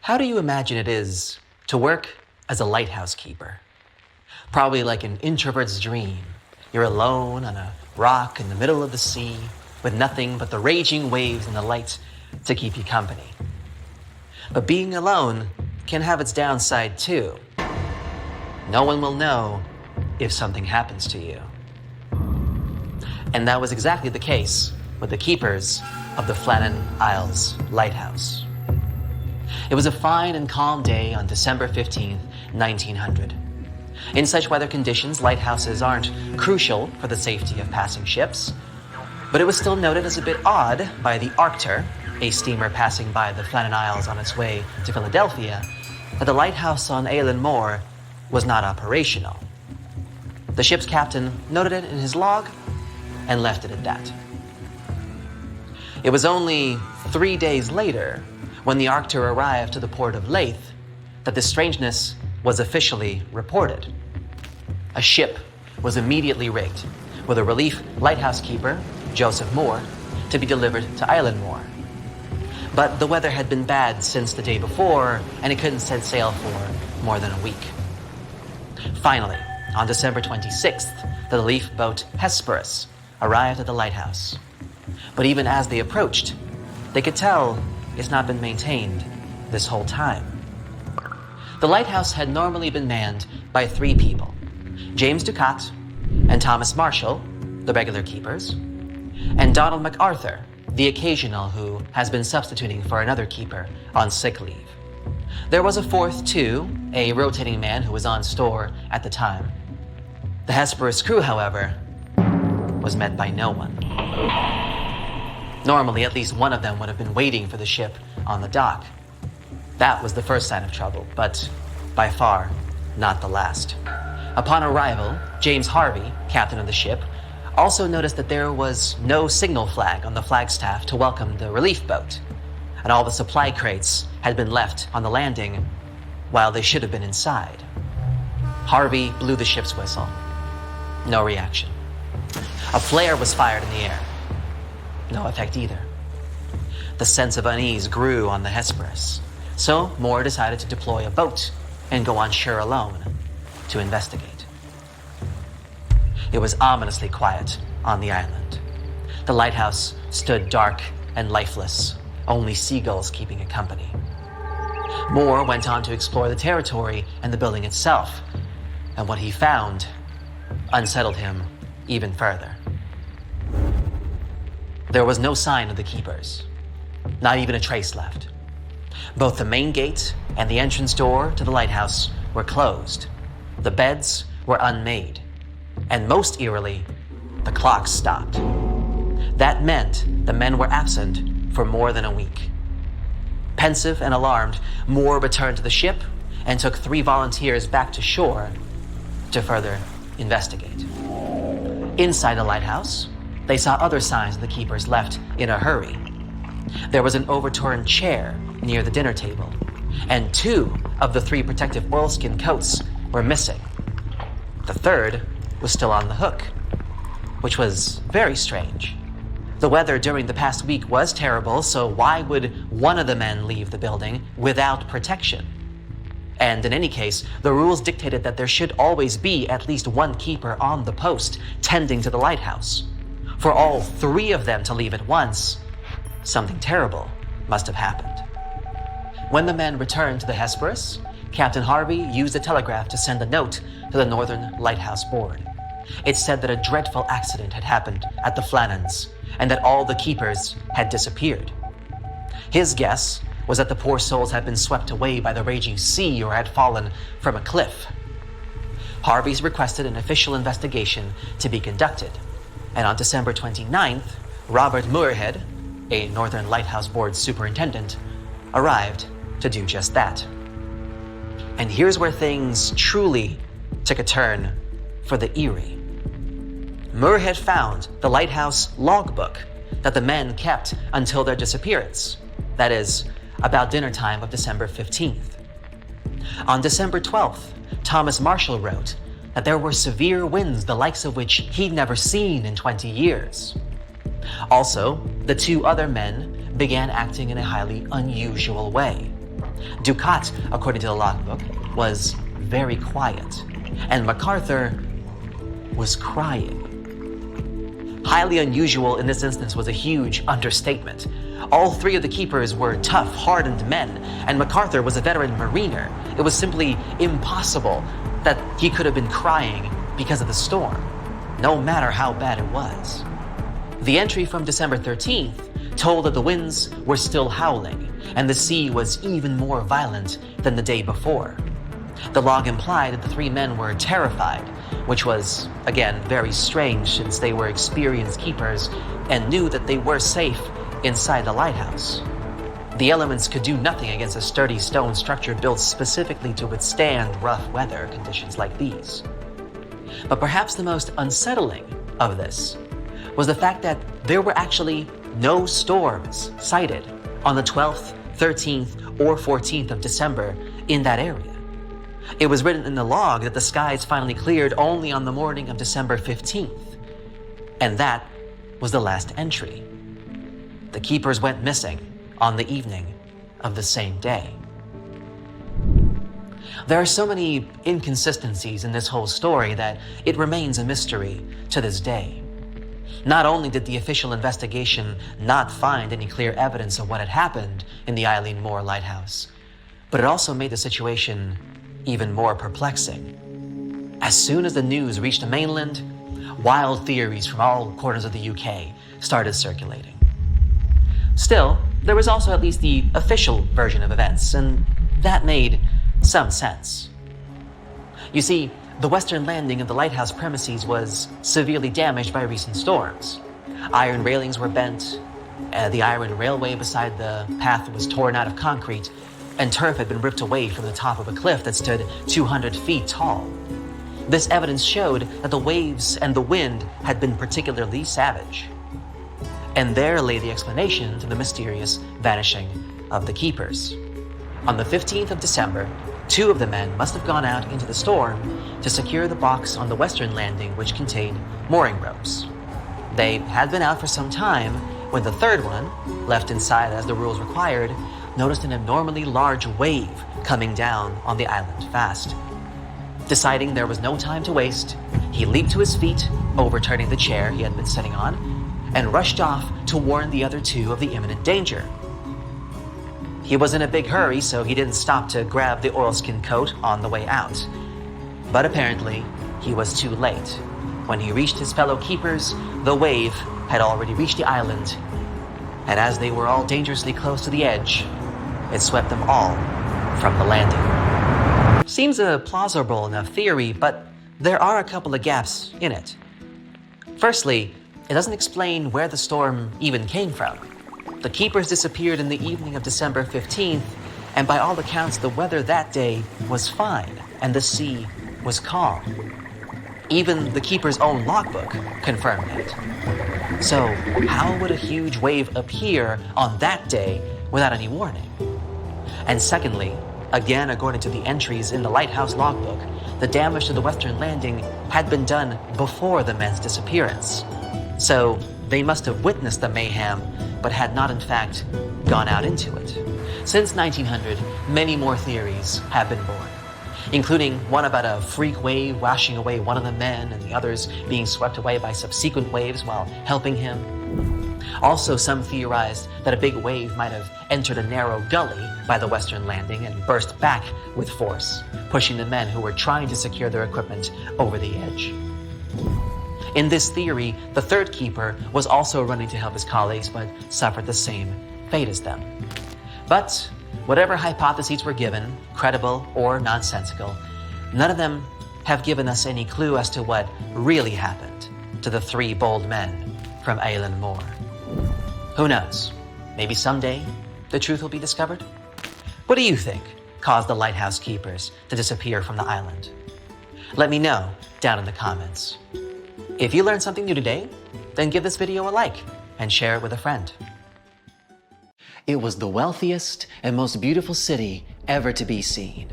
How do you imagine it is to work as a lighthouse keeper? Probably like an introvert's dream. You're alone on a rock in the middle of the sea with nothing but the raging waves and the lights to keep you company. But being alone can have its downside too. No one will know if something happens to you. And that was exactly the case with the keepers of the Flannan Isles Lighthouse. It was a fine and calm day on December 15th, 1900. In such weather conditions, lighthouses aren't crucial for the safety of passing ships, but it was still noted as a bit odd by the Arctur, a steamer passing by the Flannan Isles on its way to Philadelphia, that the lighthouse on Eilean Mor was not operational. The ship's captain noted it in his log and left it at that. It was only 3 days later, when the Arctur arrived to the port of Leith, that the strangeness was officially reported. A ship was immediately rigged with a relief lighthouse keeper, Joseph Moore, to be delivered to Eilean Mor. But the weather had been bad since the day before, and it couldn't set sail for more than a week. Finally, on December 26th, the relief boat Hesperus arrived at the lighthouse. But even as they approached, they could tell it's not been maintained this whole time. The lighthouse had normally been manned by 3 people, James Ducat and Thomas Marshall, the regular keepers, and Donald MacArthur, the occasional who has been substituting for another keeper on sick leave. There was a 4th too, a rotating man who was on store at the time. The Hesperus crew, however, was met by no one. Normally, at least one of them would have been waiting for the ship on the dock. That was the first sign of trouble, but by far not the last. Upon arrival, James Harvey, captain of the ship, also noticed that there was no signal flag on the flagstaff to welcome the relief boat, and all the supply crates had been left on the landing while they should have been inside. Harvey blew the ship's whistle. No reaction. A flare was fired in the air. No effect either. The sense of unease grew on the Hesperus, so Moore decided to deploy a boat and go on shore alone to investigate. It was ominously quiet on the island. The lighthouse stood dark and lifeless, only seagulls keeping it company. Moore went on to explore the territory and the building itself, and what he found unsettled him even further. There was no sign of the keepers, not even a trace left. Both the main gate and the entrance door to the lighthouse were closed. The beds were unmade, and most eerily, the clocks stopped. That meant the men were absent for more than a week. Pensive and alarmed, Moore returned to the ship and took 3 volunteers back to shore to further investigate. Inside the lighthouse, they saw other signs the keepers left in a hurry. There was an overturned chair near the dinner table, and 2 of the 3 protective oilskin coats were missing. The 3rd was still on the hook, which was very strange. The weather during the past week was terrible, so why would one of the men leave the building without protection? And in any case, the rules dictated that there should always be at least 1 keeper on the post tending to the lighthouse. For all 3 of them to leave at once, something terrible must have happened. When the men returned to the Hesperus, Captain Harvey used a telegraph to send a note to the Northern Lighthouse Board. It said that a dreadful accident had happened at the Flannans and that all the keepers had disappeared. His guess was that the poor souls had been swept away by the raging sea or had fallen from a cliff. Harvey's requested an official investigation to be conducted, and on December 29th, Robert Muirhead, a Northern Lighthouse Board superintendent, arrived to do just that. And here's where things truly took a turn for the eerie. Muirhead found the lighthouse logbook that the men kept until their disappearance, that is, about dinner time of December 15th. On December 12th, Thomas Marshall wrote that there were severe winds the likes of which he'd never seen in 20 years. Also, the 2 other men began acting in a highly unusual way. Ducat, according to the logbook, was very quiet, and MacArthur was crying. Highly unusual in this instance was a huge understatement. All three of the keepers were tough, hardened men, and MacArthur was a veteran mariner. It was simply impossible that he could have been crying because of the storm, no matter how bad it was. The entry from December 13th told that the winds were still howling, and the sea was even more violent than the day before. The log implied that the three men were terrified, which was, again, very strange since they were experienced keepers and knew that they were safe inside the lighthouse. The elements could do nothing against a sturdy stone structure built specifically to withstand rough weather conditions like these. But perhaps the most unsettling of this was the fact that there were actually no storms cited on the 12th, 13th, or 14th of December in that area. It was written in the log that the skies finally cleared only on the morning of December 15th. And that was the last entry. The keepers went missing on the evening of the same day. There are so many inconsistencies in this whole story that it remains a mystery to this day. Not only did the official investigation not find any clear evidence of what had happened in the Eileen Moore Lighthouse, but it also made the situation even more perplexing. As soon as the news reached the mainland, wild theories from all corners of the UK started circulating. Still, there was also at least the official version of events, and that made some sense. You see, the western landing of the lighthouse premises was severely damaged by recent storms. Iron railings were bent, the iron railway beside the path was torn out of concrete, and turf had been ripped away from the top of a cliff that stood 200 feet tall. This evidence showed that the waves and the wind had been particularly savage. And there lay the explanation to the mysterious vanishing of the keepers. On the 15th of December, two of the men must have gone out into the storm to secure the box on the western landing which contained mooring ropes. They had been out for some time when the third one, left inside as the rules required, noticed an abnormally large wave coming down on the island fast. Deciding there was no time to waste, he leaped to his feet, overturning the chair he had been sitting on, and rushed off to warn the other two of the imminent danger. He was in a big hurry, so he didn't stop to grab the oilskin coat on the way out. But apparently, he was too late. When he reached his fellow keepers, the wave had already reached the island, and as they were all dangerously close to the edge, it swept them all from the landing. Seems a plausible enough theory, but there are a couple of gaps in it. Firstly, it doesn't explain where the storm even came from. The keepers disappeared in the evening of December 15th, and by all accounts, the weather that day was fine, and the sea was calm. Even the keeper's own logbook confirmed it. So, how would a huge wave appear on that day without any warning? And secondly, again according to the entries in the Lighthouse logbook, the damage to the western landing had been done before the men's disappearance. So, they must have witnessed the mayhem, but had not in fact gone out into it. Since 1900, many more theories have been born, including one about a freak wave washing away one of the men and the others being swept away by subsequent waves while helping him. Also, some theorized that a big wave might have entered a narrow gully by the western landing and burst back with force, pushing the men who were trying to secure their equipment over the edge. In this theory, the third keeper was also running to help his colleagues but suffered the same fate as them. But whatever hypotheses were given, credible or nonsensical, none of them have given us any clue as to what really happened to the three bold men from Eileen Moore. Who knows? Maybe someday the truth will be discovered? What do you think caused the lighthouse keepers to disappear from the island? Let me know down in the comments. If you learned something new today, then give this video a like and share it with a friend. It was the wealthiest and most beautiful city ever to be seen.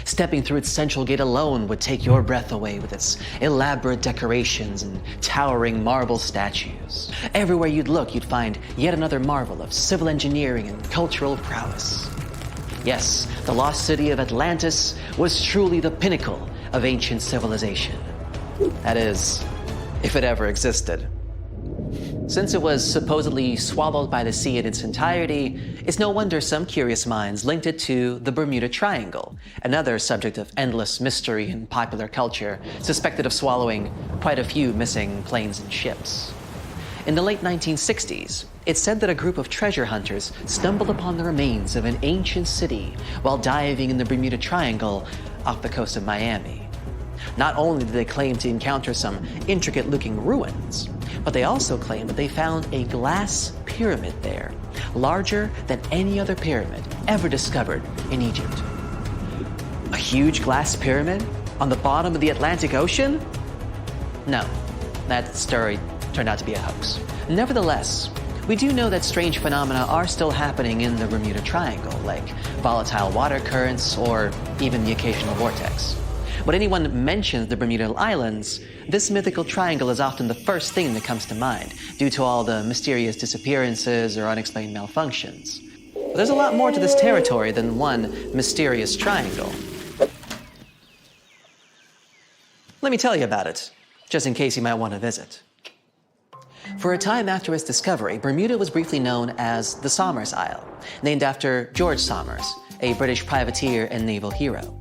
Stepping through its central gate alone would take your breath away with its elaborate decorations and towering marble statues. Everywhere you'd look, you'd find yet another marvel of civil engineering and cultural prowess. Yes, the lost city of Atlantis was truly the pinnacle of ancient civilization. That is, if it ever existed. Since it was supposedly swallowed by the sea in its entirety, it's no wonder some curious minds linked it to the Bermuda Triangle, another subject of endless mystery in popular culture, suspected of swallowing quite a few missing planes and ships. In the late 1960s, it's said that a group of treasure hunters stumbled upon the remains of an ancient city while diving in the Bermuda Triangle off the coast of Miami. Not only did they claim to encounter some intricate-looking ruins, but they also claimed that they found a glass pyramid there, larger than any other pyramid ever discovered in Egypt. A huge glass pyramid on the bottom of the Atlantic Ocean? No, that story turned out to be a hoax. Nevertheless, we do know that strange phenomena are still happening in the Bermuda Triangle, like volatile water currents or even the occasional vortex. When anyone mentions the Bermuda Islands, this mythical triangle is often the first thing that comes to mind, due to all the mysterious disappearances or unexplained malfunctions. But there's a lot more to this territory than one mysterious triangle. Let me tell you about it, just in case you might want to visit. For a time after its discovery, Bermuda was briefly known as the Somers Isle, named after George Somers, a British privateer and naval hero.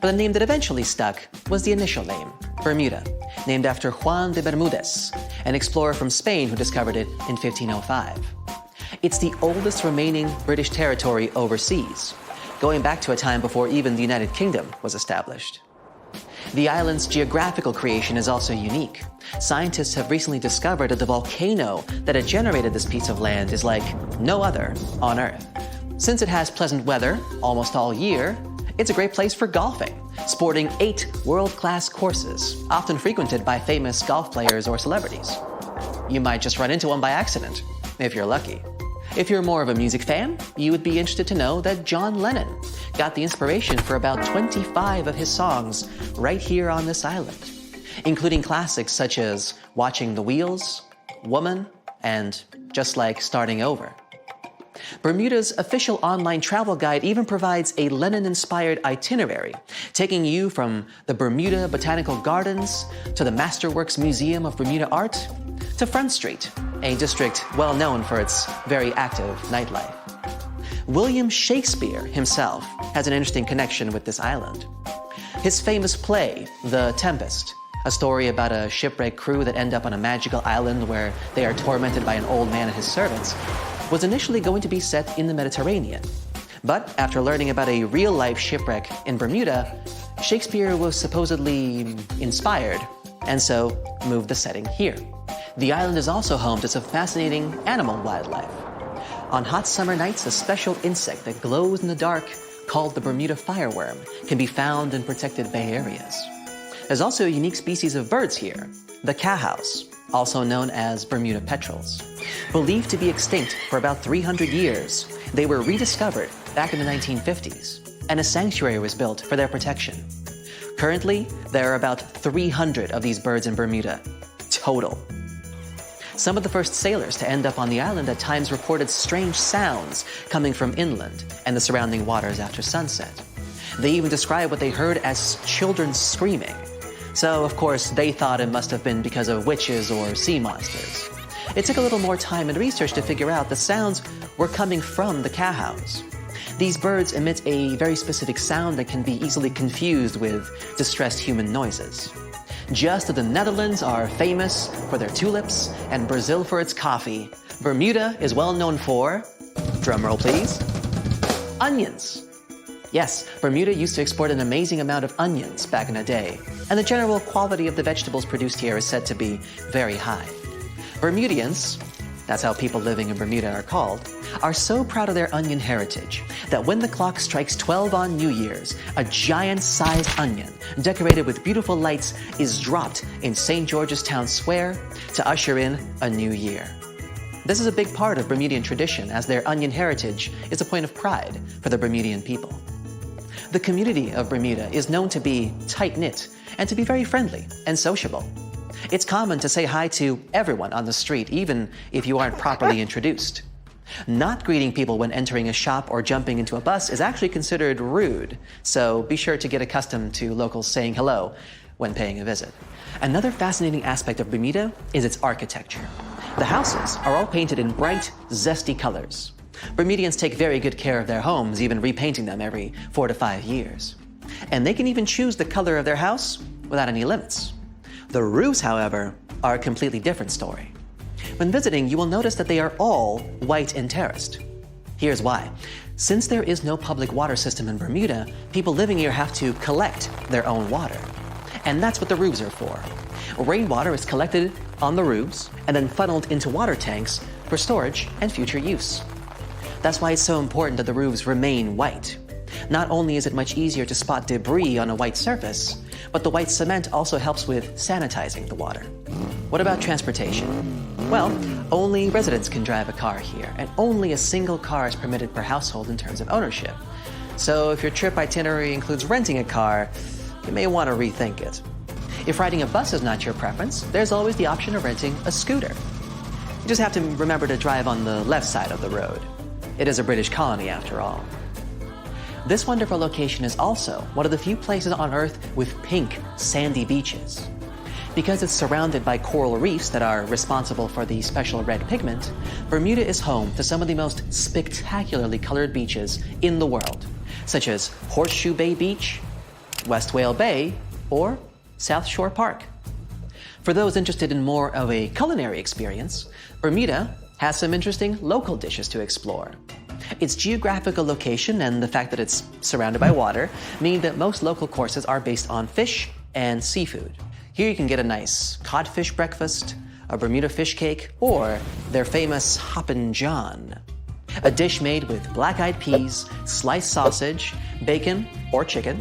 But the name that eventually stuck was the initial name, Bermuda, named after Juan de Bermudez, an explorer from Spain who discovered it in 1505. It's the oldest remaining British territory overseas, going back to a time before even the United Kingdom was established. The island's geographical creation is also unique. Scientists have recently discovered that the volcano that had generated this piece of land is like no other on Earth. Since it has pleasant weather almost all year, it's a great place for golfing, sporting 8 world-class courses, often frequented by famous golf players or celebrities. You might just run into one by accident, if you're lucky. If you're more of a music fan, you would be interested to know that John Lennon got the inspiration for about 25 of his songs right here on this island, including classics such as Watching the Wheels, Woman, and Just Like Starting Over. Bermuda's official online travel guide even provides a Lennon-inspired itinerary, taking you from the Bermuda Botanical Gardens to the Masterworks Museum of Bermuda Art to Front Street, a district well known for its very active nightlife. William Shakespeare himself has an interesting connection with this island. His famous play, The Tempest, a story about a shipwrecked crew that end up on a magical island where they are tormented by an old man and his servants, was initially going to be set in the Mediterranean. But after learning about a real-life shipwreck in Bermuda, Shakespeare was supposedly inspired, and so moved the setting here. The island is also home to some fascinating animal wildlife. On hot summer nights, a special insect that glows in the dark, called the Bermuda fireworm, can be found in protected bay areas. There's also a unique species of birds here, the cowhouse, also known as Bermuda petrels. Believed to be extinct for about 300 years, they were rediscovered back in the 1950s, and a sanctuary was built for their protection. Currently, there are about 300 of these birds in Bermuda, total. Some of the first sailors to end up on the island at times reported strange sounds coming from inland and the surrounding waters after sunset. They even described what they heard as children screaming. So, of course, they thought it must have been because of witches or sea monsters. It took a little more time and research to figure out the sounds were coming from the cowhouse. These birds emit a very specific sound that can be easily confused with distressed human noises. Just as the Netherlands are famous for their tulips and Brazil for its coffee, Bermuda is well known for, drumroll please, onions. Yes, Bermuda used to export an amazing amount of onions back in the day, and the general quality of the vegetables produced here is said to be very high. Bermudians, that's how people living in Bermuda are called, are so proud of their onion heritage that when the clock strikes 12 on New Year's, a giant-sized onion decorated with beautiful lights is dropped in St. George's Town Square to usher in a new year. This is a big part of Bermudian tradition, as their onion heritage is a point of pride for the Bermudian people. The community of Bermuda is known to be tight-knit and to be very friendly and sociable. It's common to say hi to everyone on the street, even if you aren't properly introduced. Not greeting people when entering a shop or jumping into a bus is actually considered rude, so be sure to get accustomed to locals saying hello when paying a visit. Another fascinating aspect of Bermuda is its architecture. The houses are all painted in bright, zesty colors. Bermudians take very good care of their homes, even repainting them every 4 to 5 years. And they can even choose the color of their house without any limits. The roofs, however, are a completely different story. When visiting, you will notice that they are all white and terraced. Here's why. Since there is no public water system in Bermuda, people living here have to collect their own water. And that's what the roofs are for. Rainwater is collected on the roofs and then funneled into water tanks for storage and future use. That's why it's so important that the roofs remain white. Not only is it much easier to spot debris on a white surface, but the white cement also helps with sanitizing the water. What about transportation? Well, only residents can drive a car here, and only a single car is permitted per household in terms of ownership. So if your trip itinerary includes renting a car, you may want to rethink it. If riding a bus is not your preference, there's always the option of renting a scooter. You just have to remember to drive on the left side of the road. It is a British colony after all. This wonderful location is also one of the few places on Earth with pink, sandy beaches. Because it's surrounded by coral reefs that are responsible for the special red pigment, Bermuda is home to some of the most spectacularly colored beaches in the world, such as Horseshoe Bay Beach, West Whale Bay, or South Shore Park. For those interested in more of a culinary experience, Bermuda has some interesting local dishes to explore. Its geographical location and the fact that it's surrounded by water mean that most local courses are based on fish and seafood. Here you can get a nice codfish breakfast, a Bermuda fish cake, or their famous Hoppin' John, a dish made with black-eyed peas, sliced sausage, bacon or chicken,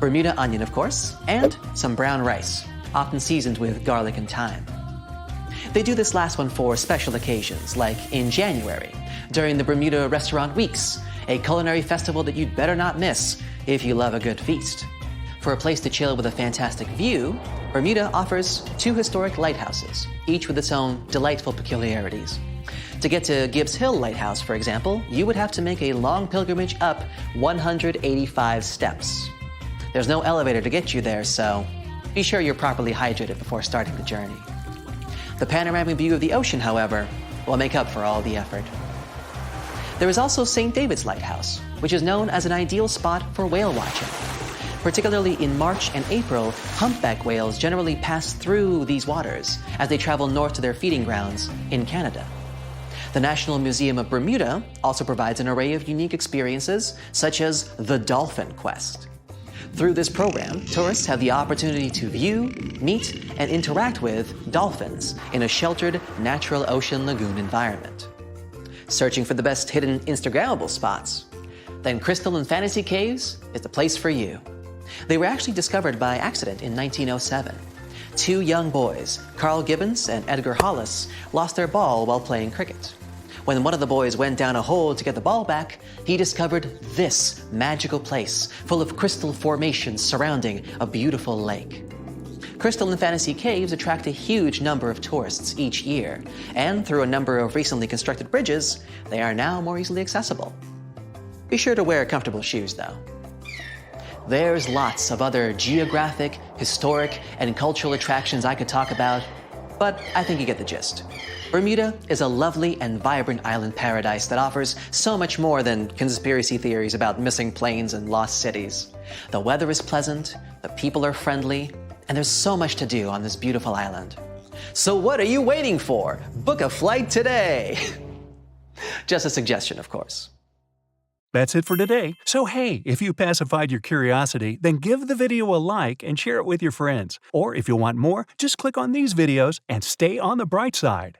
Bermuda onion, of course, and some brown rice, often seasoned with garlic and thyme. They do this last one for special occasions, like in January, during the Bermuda Restaurant Weeks, a culinary festival that you'd better not miss if you love a good feast. For a place to chill with a fantastic view, Bermuda offers 2 historic lighthouses, each with its own delightful peculiarities. To get to Gibbs Hill Lighthouse, for example, you would have to make a long pilgrimage up 185 steps. There's no elevator to get you there, so be sure you're properly hydrated before starting the journey. The panoramic view of the ocean, however, will make up for all the effort. There is also St. David's Lighthouse, which is known as an ideal spot for whale watching. Particularly in March and April, humpback whales generally pass through these waters as they travel north to their feeding grounds in Canada. The National Museum of Bermuda also provides an array of unique experiences, such as the Dolphin Quest. Through this program, tourists have the opportunity to view, meet, and interact with dolphins in a sheltered, natural ocean lagoon environment. Searching for the best hidden Instagrammable spots? Then Crystal and Fantasy Caves is the place for you. They were actually discovered by accident in 1907. 2 young boys, Carl Gibbons and Edgar Hollis, lost their ball while playing cricket. When one of the boys went down a hole to get the ball back, he discovered this magical place full of crystal formations surrounding a beautiful lake. Crystal and Fantasy Caves attract a huge number of tourists each year, and through a number of recently constructed bridges, they are now more easily accessible. Be sure to wear comfortable shoes, though. There's lots of other geographic, historic, and cultural attractions I could talk about, but I think you get the gist. Bermuda is a lovely and vibrant island paradise that offers so much more than conspiracy theories about missing planes and lost cities. The weather is pleasant, the people are friendly, and there's so much to do on this beautiful island. So what are you waiting for? Book a flight today! Just a suggestion, of course. That's it for today. So hey, if you pacified your curiosity, then give the video a like and share it with your friends. Or if you want more, just click on these videos and stay on the bright side.